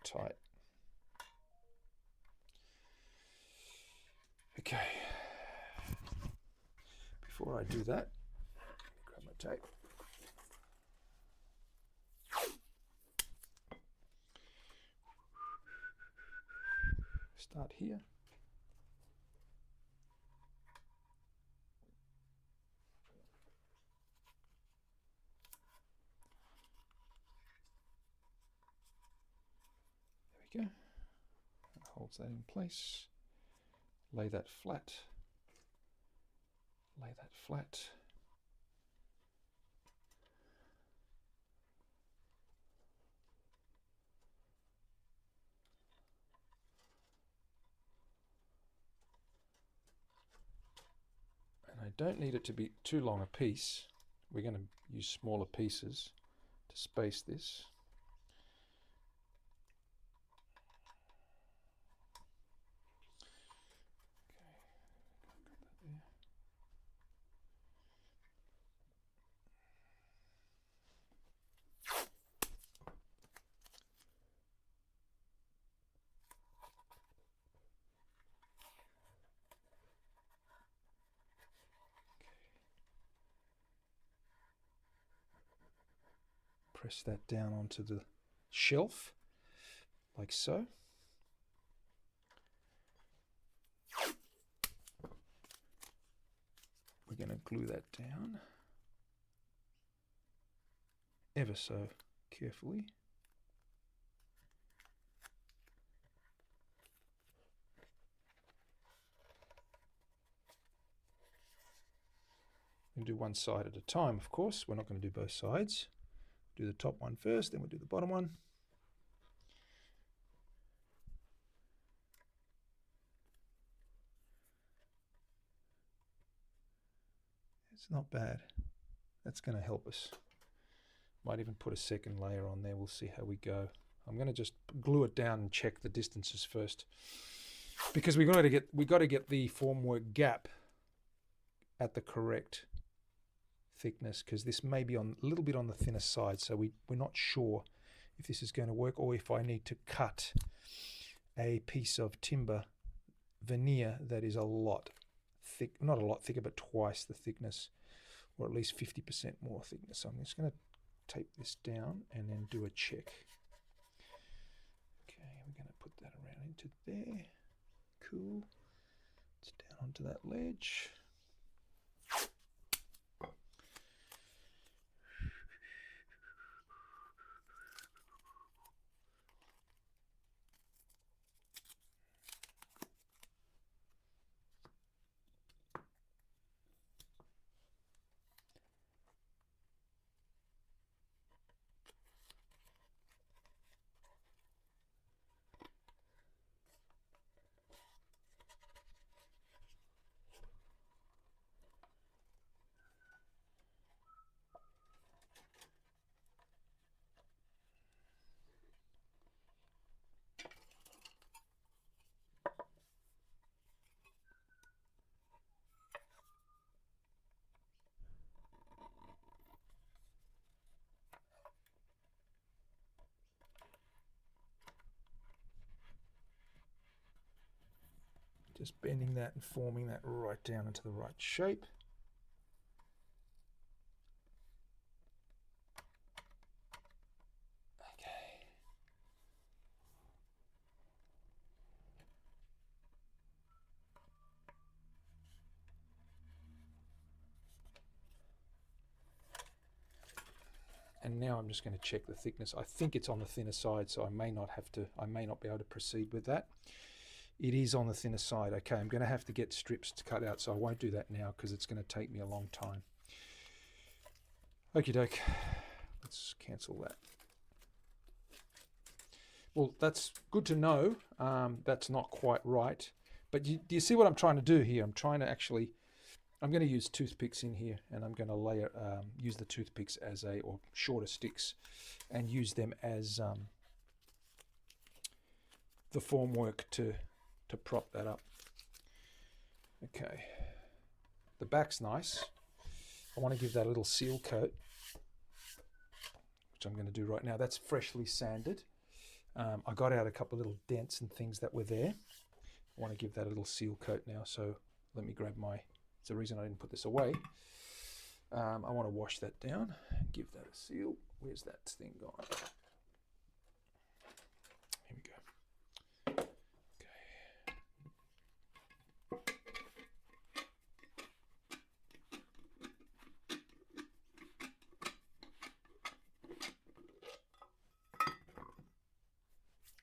tight. Okay, before I do that, grab my tape. Start here. There we go. That holds that in place. Lay that flat. Lay that flat. And I don't need it to be too long a piece. We're going to use smaller pieces to space this. Press that down onto the shelf, like so. We're going to glue that down ever so carefully. We'll do one side at a time, of course. We're not going to do both sides. Do the top one first, then we'll do the bottom one. It's not bad. That's going to help us. Might even put a second layer on there. We'll see how we go. I'm going to just glue it down and check the distances first, because we got to get the formwork gap at the correct thickness, because this may be on a little bit on the thinner side, so we're not sure if this is going to work, or if I need to cut a piece of timber veneer that is a lot thick, not a lot thicker, but twice the thickness, or at least 50% more thickness. So I'm just going to tape this down and then do a check. Okay, we're going to put that around into there. Cool. It's down onto that ledge. Just bending that and forming that right down into the right shape. Okay. And now I'm just going to check the thickness. I think it's on the thinner side, so I may not be able to proceed with that. It is on the thinner side. Okay, I'm going to have to get strips to cut out, so I won't do that now because it's going to take me a long time. Okie doke. Let's cancel that. Well, that's good to know. That's not quite right. But do you see what I'm trying to do here? I'm trying to actually, I'm going to use toothpicks in here, and I'm going to layer, use the toothpicks as or shorter sticks, and use them as the formwork to prop that up. Okay, the back's nice. I want to give that a little seal coat, which I'm going to do right now. That's freshly sanded. I got out a couple of little dents and things that were there. I want to give that a little seal coat now, so let me grab my, it's the reason I didn't put this away. I want to wash that down and give that a seal. Where's that thing gone? Here we go.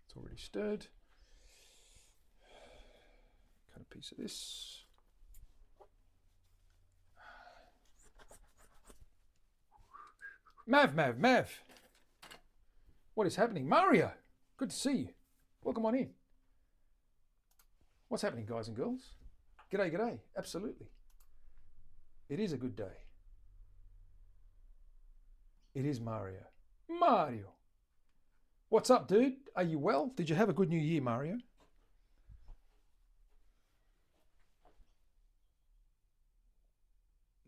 It's already stirred. Cut a piece of this. Mav! What is happening? Mario! Good to see you. Welcome on in. What's happening, guys and girls? G'day. Absolutely. It is a good day. It is Mario. Mario! What's up, dude? Are you well? Did you have a good new year, Mario?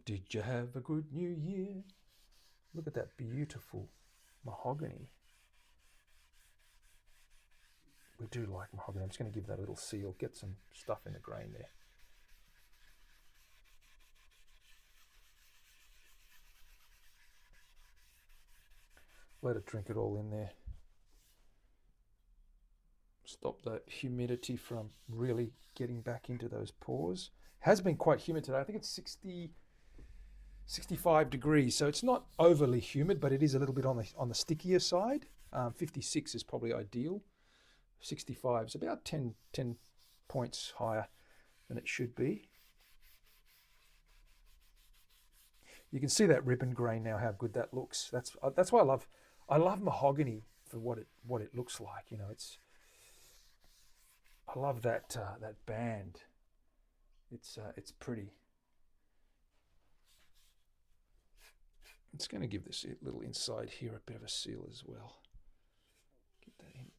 Did you have a good new year? Look at that beautiful mahogany. We do like mahogany. I'm just going to give that a little seal, get some stuff in the grain there. Let it drink it all in there. Stop that humidity from really getting back into those pores. Has been quite humid today. I think it's 65 degrees, so it's not overly humid, but it is a little bit on the stickier side. 56 is probably ideal. 65 is about 10 points higher than it should be. You can see that ribbon grain now, how good that looks. That's why I love mahogany for what it looks like. You know, I love that band. It's pretty. It's going to give this little inside here a bit of a seal as well. Get that in.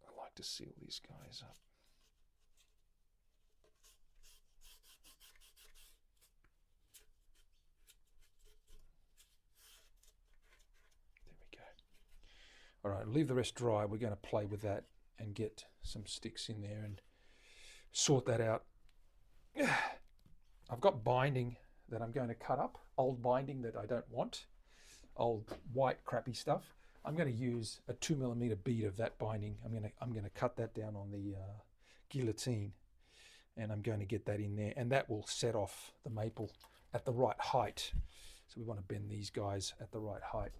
I like to seal these guys up. There we go. All right, leave the rest dry. We're going to play with that and get some sticks in there and sort that out. I've got binding that I'm going to cut up, old binding that I don't want, old white crappy stuff. I'm going to use a 2mm bead of that binding. I'm going to cut that down on the guillotine, and I'm going to get that in there, and that will set off the maple at the right height. So we want to bend these guys at the right height,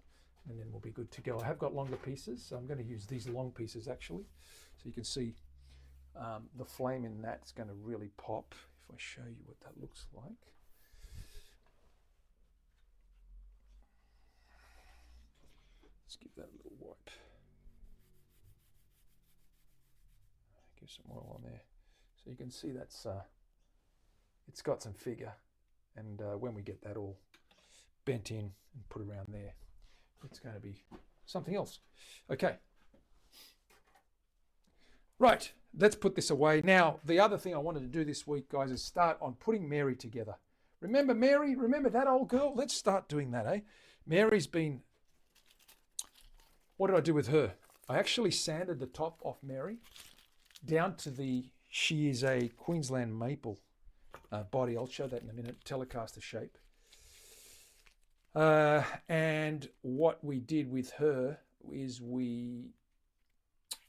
and then we'll be good to go. I have got longer pieces, so I'm going to use these long pieces actually, so you can see the flame in that's going to really pop if I show you what that looks like. Let's give that a little wipe. Give some oil on there, so you can see that's it's got some figure, and when we get that all bent in and put around there, it's going to be something else. Okay, right, let's put this away. Now, the other thing I wanted to do this week, guys, is start on putting Mary together. Remember Mary? Remember that old girl? Let's start doing that, eh? Mary's been... What did I do with her? I actually sanded the top off Mary down to she is a Queensland maple body. I'll show that in a minute, Telecaster shape. And what we did with her is we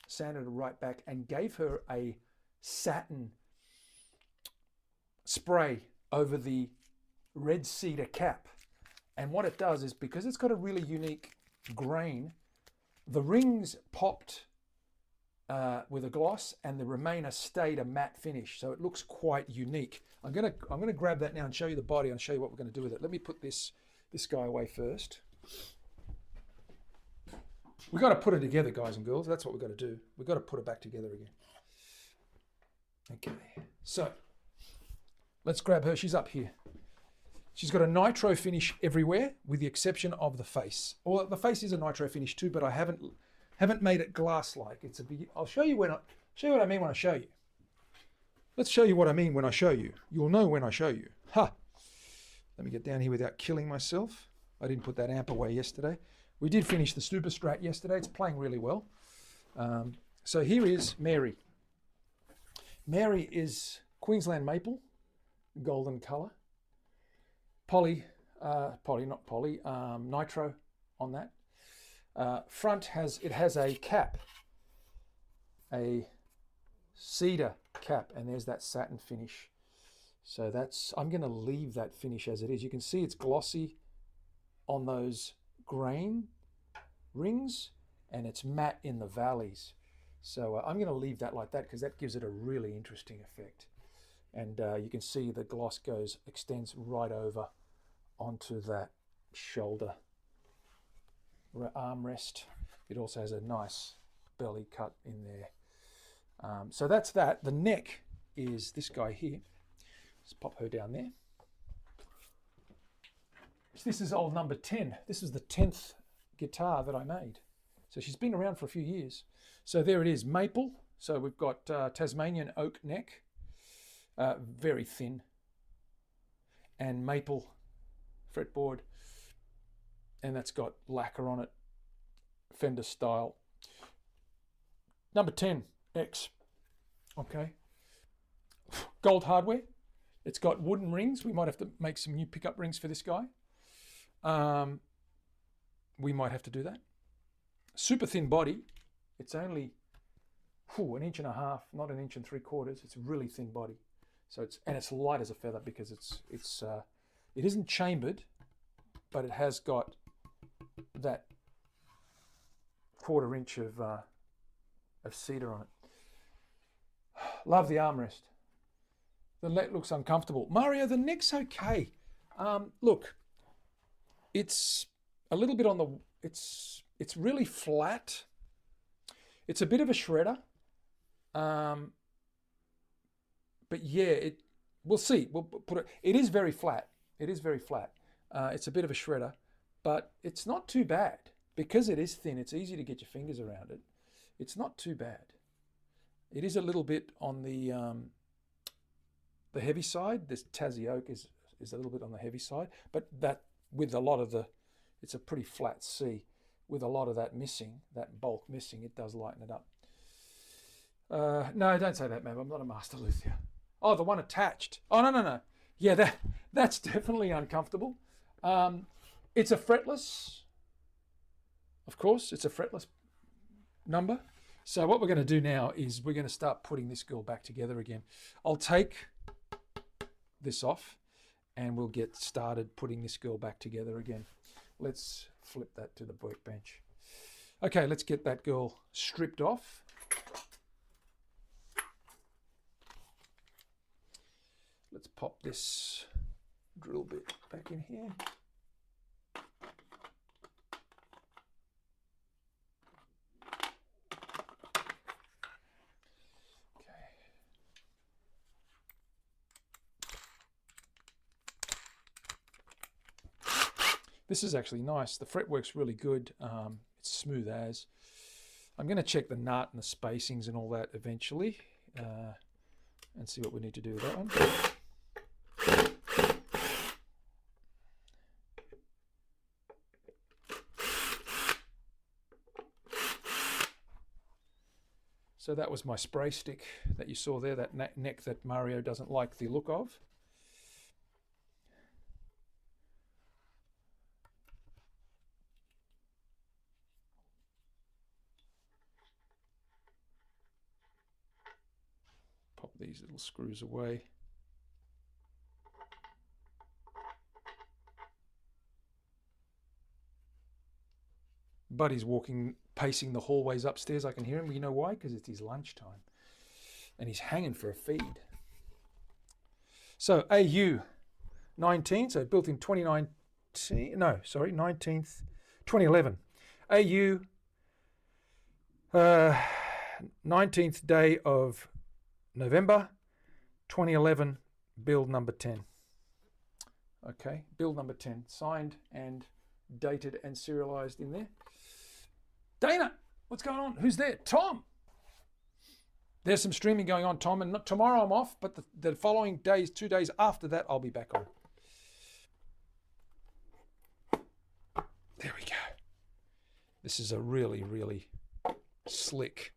sanded her right back and gave her a satin spray over the red cedar cap. And what it does is, because it's got a really unique grain, the rings popped with a gloss, and the remainder stayed a matte finish. So it looks quite unique. I'm gonna grab that now and show you the body and show you what we're going to do with it. Let me put this guy away first. We've got to put it together, guys and girls. That's what we've got to do. We've got to put it back together again. Okay, so let's grab her. She's up here. She's got a nitro finish everywhere, with the exception of the face. Well, the face is a nitro finish too, but I haven't made it glass-like. It's a big. I'll show you what I mean when I show you. Let's show you what I mean when I show you. You'll know when I show you. Ha! Let me get down here without killing myself. I didn't put that amp away yesterday. We did finish the Super Strat yesterday. It's playing really well. So here is Mary. Mary is Queensland maple, golden colour. Nitro on that. Front has a cap, a cedar cap, and there's that satin finish. So I'm going to leave that finish as it is. You can see it's glossy on those grain rings, and it's matte in the valleys. So I'm going to leave that like that because that gives it a really interesting effect. And you can see the gloss extends right over onto that shoulder armrest. It also has a nice belly cut in there. So that's that. The neck is this guy here. Let's pop her down there. This is old number 10. This is the 10th guitar that I made. So she's been around for a few years. So there it is, maple. So we've got Tasmanian oak neck, very thin, and maple fretboard, and that's got lacquer on it, Fender style. Number 10X, okay. Gold hardware. It's got wooden rings. We might have to make some new pickup rings for this guy. We might have to do that. Super thin body. It's only an inch and a half, not an inch and 3/4. It's a really thin body. So it's light as a feather because it isn't chambered, but it has got that 1/4 inch of cedar on it. Love the armrest. The neck looks uncomfortable. Mario, the neck's okay. Look, it's a little bit on the. It's really flat. It's a bit of a shredder. But yeah, we'll see. We'll put it. It is very flat. It is very flat. It's a bit of a shredder, but it's not too bad because it is thin. It's easy to get your fingers around it. It's not too bad. It is a little bit on the heavy side. This Tassie oak is a little bit on the heavy side, but that with a lot of it's a pretty flat C. With a lot of that missing, that bulk missing, it does lighten it up. No, don't say that, man. I'm not a master luthier. Oh, the one attached. Oh, no. Yeah, that's definitely uncomfortable. It's a fretless, of course. It's a fretless number. So what we're going to do now is we're going to start putting this girl back together again. I'll take this off and we'll get started putting this girl back together again. Let's flip that to the workbench. Okay, let's get that girl stripped off. Let's pop this drill bit back in here. This is actually nice. The fretwork's really good. It's smooth as. I'm going to check the nut and the spacings and all that eventually and see what we need to do with that one. So that was my spray stick that you saw there, that neck that Mario doesn't like the look of. Pop these little screws away. Buddy's pacing the hallways upstairs. I can hear him. You know why? Because it's his lunchtime. And he's hanging for a feed. So AU 19, so built in 2011. AU 19th day of November 2011, build number 10. Okay, build number 10, signed and dated and serialized in there. Dana, what's going on? Who's there? Tom. There's some streaming going on, Tom, and tomorrow I'm off, but the following days, 2 days after that, I'll be back on. There we go. This is a really, really slick.